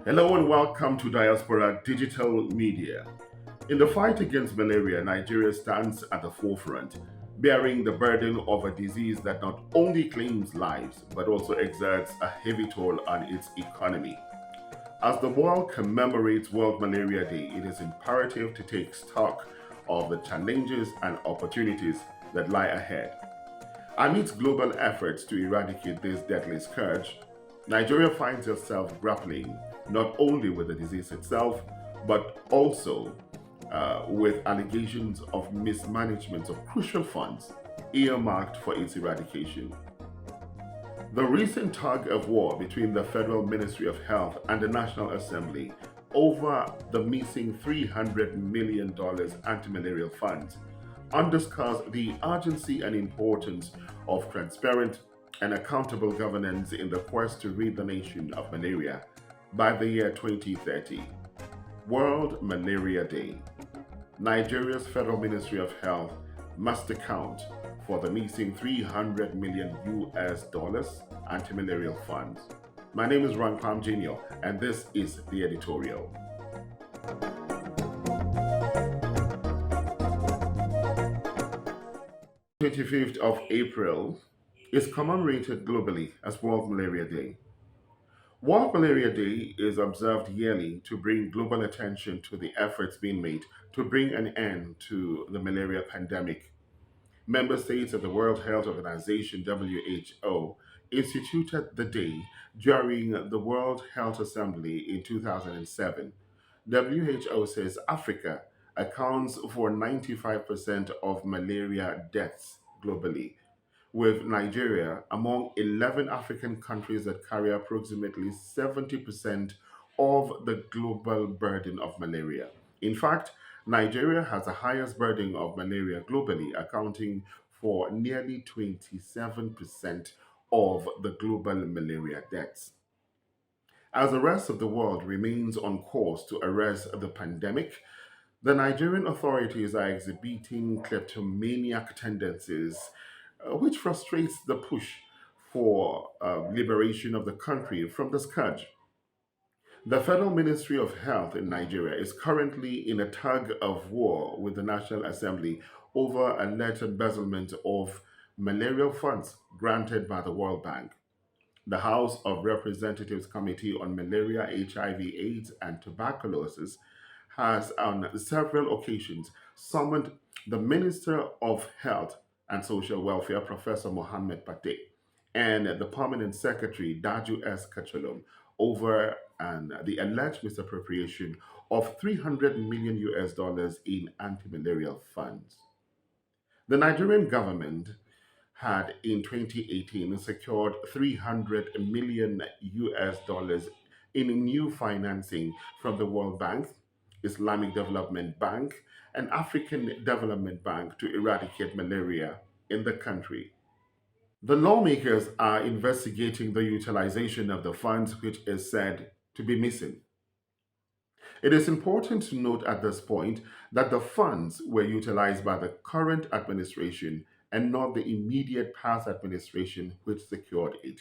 Hello and welcome to Diaspora Digital Media. In the fight against malaria, Nigeria stands at the forefront, bearing the burden of a disease that not only claims lives but also exerts a heavy toll on its economy. As the world commemorates World Malaria Day, it is imperative to take stock of the challenges and opportunities that lie ahead. Amidst global efforts to eradicate this deadly scourge, Nigeria finds itself grappling not only with the disease itself, but also with allegations of mismanagement of crucial funds earmarked for its eradication. The recent tug of war between the Federal Ministry of Health and the National Assembly over the missing $300 million antimalarial funds underscores the urgency and importance of transparent and accountable governance in the quest to rid the nation of malaria by the year 2030. World Malaria Day. Nigeria's Federal Ministry of Health must account for the missing 300 million US dollars anti-malarial funds. My name is Ron Palm Jr., and this is the editorial. 25th of April is commemorated globally as World Malaria Day. World Malaria Day is observed yearly to bring global attention to the efforts being made to bring an end to the malaria pandemic. Member states of the World Health Organization (WHO) instituted the day during the World Health Assembly in 2007. WHO says Africa accounts for 95% of malaria deaths globally, with Nigeria among 11 African countries that carry approximately 70% of the global burden of malaria. In fact, Nigeria has the highest burden of malaria globally, accounting for nearly 27% of the global malaria deaths. As the rest of the world remains on course to arrest the pandemic, the Nigerian authorities are exhibiting kleptomaniac tendencies, which frustrates the push for liberation of the country from the scourge. The Federal Ministry of Health in Nigeria is currently in a tug of war with the National Assembly over alleged embezzlement of malarial funds granted by the World Bank. The House of Representatives Committee on Malaria, HIV/AIDS, and Tuberculosis has on several occasions summoned the Minister of Health and Social Welfare, Professor Mohammed Pate, and the Permanent Secretary, Daju S. Kachalom, over the alleged misappropriation of 300 million US dollars in anti-malarial funds. The Nigerian government had in 2018 secured 300 million US dollars in new financing from the World Bank, Islamic Development Bank, and African Development Bank to eradicate malaria in the country. The lawmakers are investigating the utilization of the funds which is said to be missing. It is important to note at this point that the funds were utilized by the current administration and not the immediate past administration which secured it.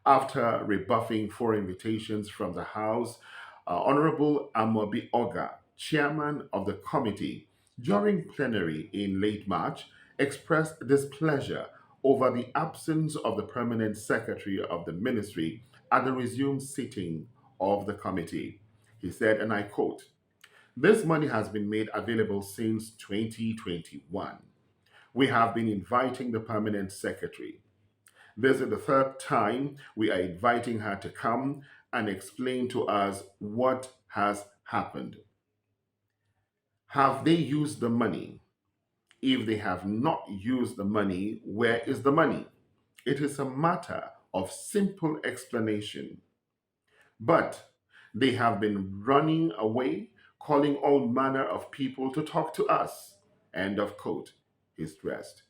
After rebuffing four invitations from the House, Honorable Amobi Oga, chairman of the committee, during plenary in late March, expressed displeasure over the absence of the permanent secretary of the ministry at the resumed sitting of the committee. He said, and I quote, "This money has been made available since 2021. We have been inviting the permanent secretary. This is the third time we are inviting her to come and explain to us what has happened. Have they used the money? If they have not used the money, where is the money? It is a matter of simple explanation. But they have been running away, calling all manner of people to talk to us." End of quote. He stressed.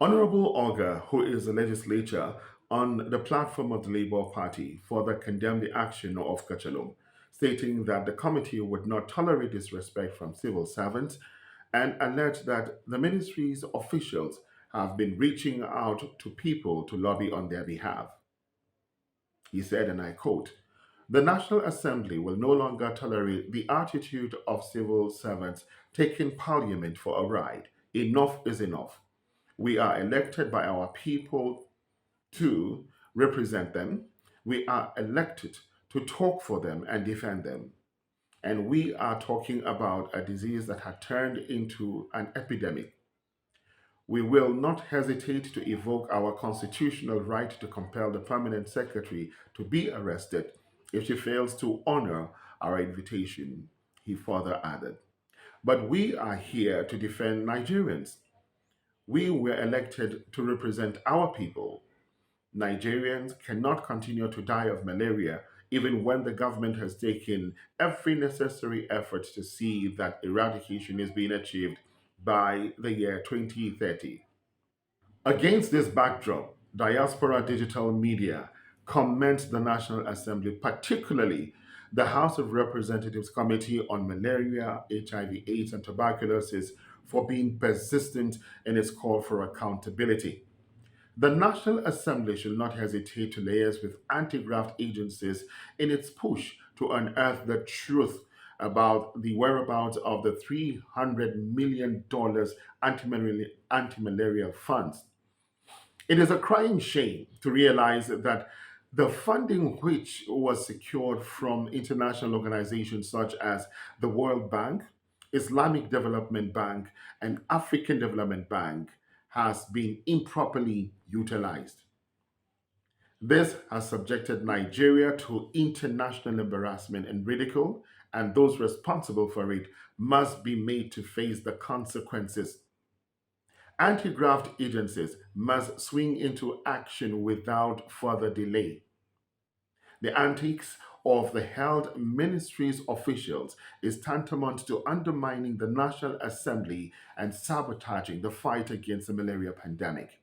Honorable Olga, who is a legislator on the platform of the Labour Party, further condemned the action of Kachalom, stating that the committee would not tolerate disrespect from civil servants and alleged that the ministry's officials have been reaching out to people to lobby on their behalf. He said, and I quote, The National Assembly will no longer tolerate the attitude of civil servants taking parliament for a ride. Enough is enough. We are elected by our people to represent them. We are elected to talk for them and defend them. And we are talking about a disease that had turned into an epidemic. We will not hesitate to evoke our constitutional right to compel the permanent secretary to be arrested if she fails to honor our invitation, he further added. But we are here to defend Nigerians. We were elected to represent our people. Nigerians cannot continue to die of malaria even when the government has taken every necessary effort to see that eradication is being achieved by the year 2030. Against this backdrop, diaspora digital media commend the National Assembly, particularly the House of Representatives Committee on Malaria, HIV/AIDS, and Tuberculosis, for being persistent in its call for accountability. The National Assembly should not hesitate to liaise with anti graft agencies in its push to unearth the truth about the whereabouts of the $300 million anti-malarial funds. It is a crying shame to realize that the funding which was secured from international organizations such as the World Bank, Islamic Development Bank, and African Development Bank has been improperly utilized. This has subjected Nigeria to international embarrassment and ridicule, and those responsible for it must be made to face the consequences. Anti graft agencies must swing into action without further delay. The antics of the health ministry's officials is tantamount to undermining the National Assembly and sabotaging the fight against the malaria pandemic.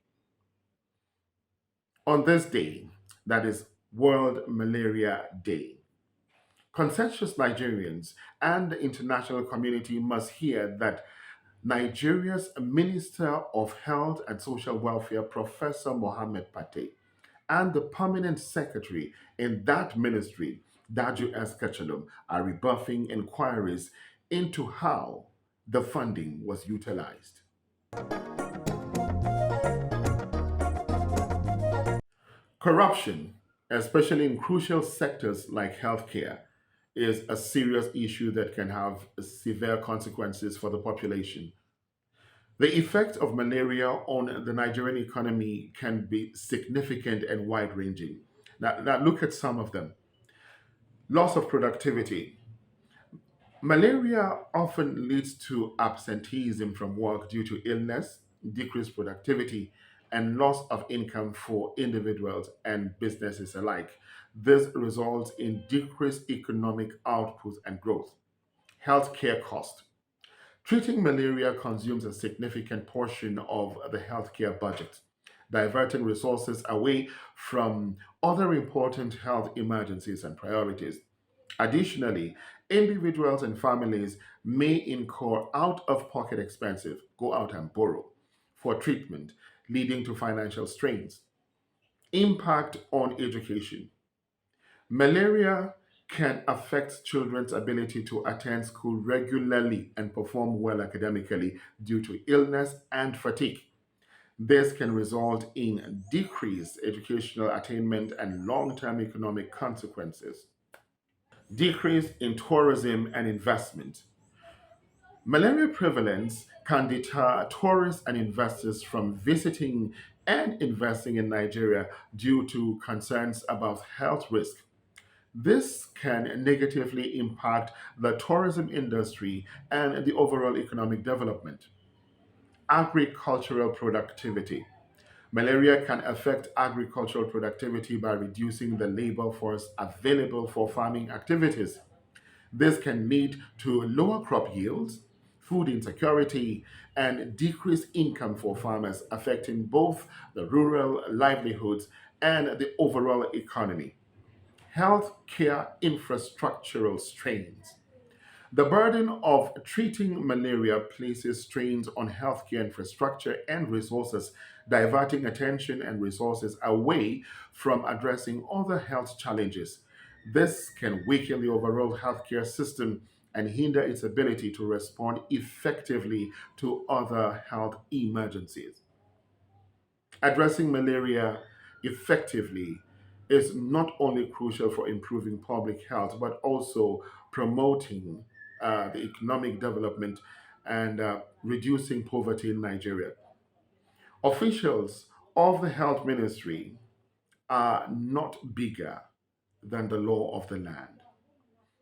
On this day, that is World Malaria Day, conscientious Nigerians and the international community must hear that Nigeria's Minister of Health and Social Welfare, Professor Mohammed Pate, and the permanent secretary in that ministry, Daju S. Kachalum, are rebuffing inquiries into how the funding was utilized. Corruption, especially in crucial sectors like healthcare, is a serious issue that can have severe consequences for the population. The effect of malaria on the Nigerian economy can be significant and wide ranging. Now, look at some of them. Loss of productivity. Malaria often leads to absenteeism from work due to illness, decreased productivity, and loss of income for individuals and businesses alike. This results in decreased economic output and growth. Healthcare cost. Treating malaria consumes a significant portion of the healthcare budget, diverting resources away from other important health emergencies and priorities. Additionally, individuals and families may incur out of pocket expenses, go out and borrow for treatment, leading to financial strains. Impact on education. Malaria can affect children's ability to attend school regularly and perform well academically due to illness and fatigue. This can result in decreased educational attainment and long term economic consequences. Decrease in tourism and investment. Malaria prevalence can deter tourists and investors from visiting and investing in Nigeria due to concerns about health risk. This can negatively impact the tourism industry and the overall economic development. Agricultural productivity. Malaria can affect agricultural productivity by reducing the labor force available for farming activities. This can lead to lower crop yields, food insecurity, and decreased income for farmers, affecting both the rural livelihoods and the overall economy. Healthcare infrastructural strains. The burden of treating malaria places strains on healthcare infrastructure and resources, diverting attention and resources away from addressing other health challenges. This can weaken the overall healthcare system and hinder its ability to respond effectively to other health emergencies. Addressing malaria effectively is not only crucial for improving public health, but also promoting the economic development and reducing poverty in Nigeria. Officials of the health ministry are not bigger than the law of the land.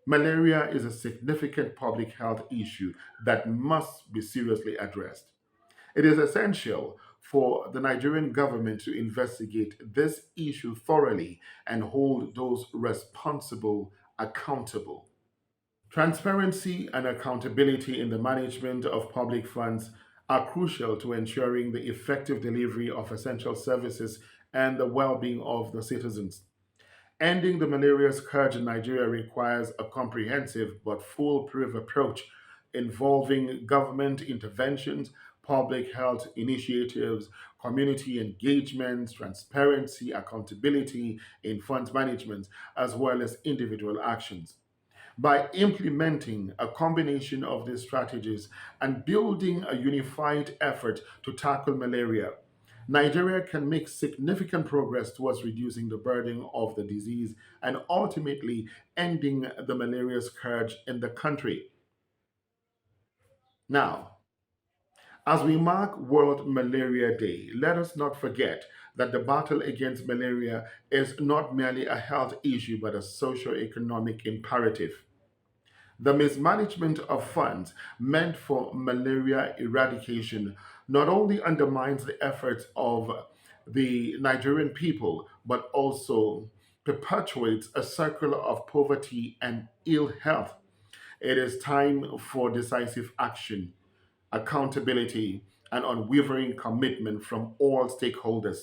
Malaria is a significant public health issue that must be seriously addressed. It is essential for the Nigerian government to investigate this issue thoroughly and hold those responsible accountable. Transparency and accountability in the management of public funds are crucial to ensuring the effective delivery of essential services and the well being of the citizens. Ending the malaria scourge in Nigeria requires a comprehensive but foolproof approach involving government interventions, public health initiatives, community engagement, transparency, accountability in funds management, as well as individual actions. By implementing a combination of these strategies and building a unified effort to tackle malaria, Nigeria can make significant progress towards reducing the burden of the disease and ultimately ending the malaria scourge in the country. Now, as we mark World Malaria Day, let us not forget that the battle against malaria is not merely a health issue but a socio-economic imperative. The mismanagement of funds meant for malaria eradication not only undermines the efforts of the Nigerian people, but also perpetuates a circle of poverty and ill health. It is time for decisive action, accountability, and unwavering commitment from all stakeholders.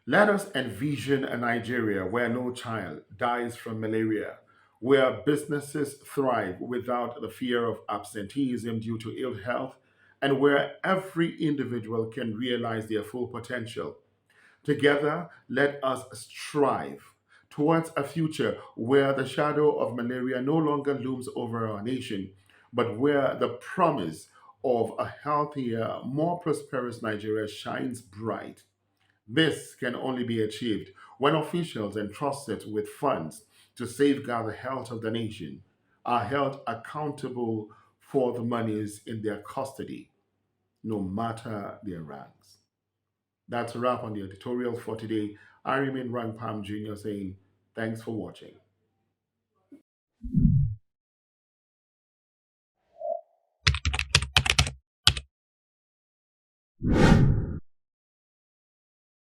Let us envision a Nigeria where no child dies from malaria, where businesses thrive without the fear of absenteeism due to ill health, and where every individual can realize their full potential. Together, let us strive towards a future where the shadow of malaria no longer looms over our nation, but where the promise of a healthier, more prosperous Nigeria shines bright. This can only be achieved when officials entrusted with funds to safeguard the health of the nation are held accountable for the monies in their custody, no matter their ranks. That's a wrap on the editorial for today. I remain Rank Palm Jr. saying thanks for watching.